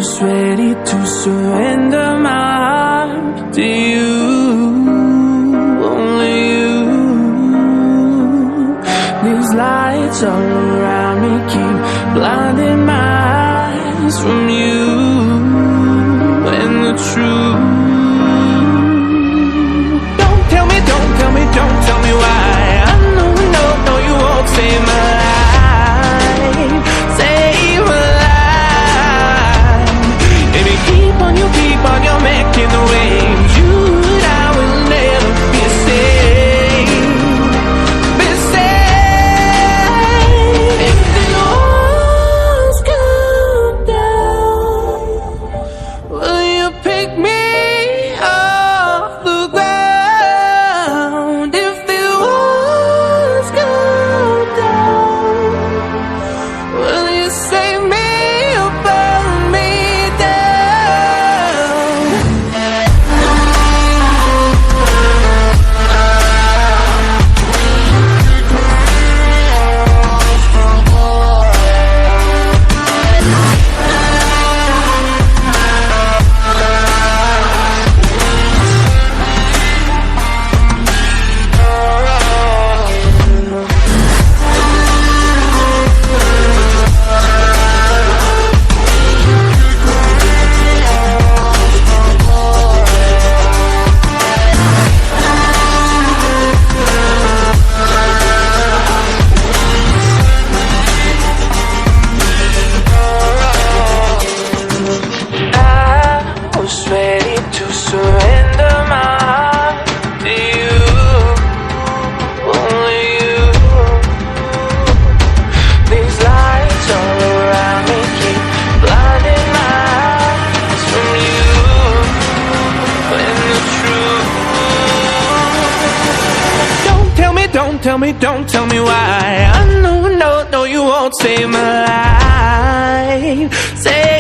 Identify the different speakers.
Speaker 1: was ready to surrender my heart to you, only you. These lights all around me keep blinding my eyes from you and the truth. Don't tell me, don't tell me, don't tell me why. I know, no, no, you won't save my life, save my life. If you keep on, you're making the waves. You and I will never be safe, be safe. If the walls come down, will you pick me off the ground? If the walls come down, will you save me or burn me down? I was ready to surrender my heart to you, only you. These lights all around me keep blinding my eyes from you and the truth. Don't tell me, don't tell me, don't tell me why. I know, no, no, you won't save my life, save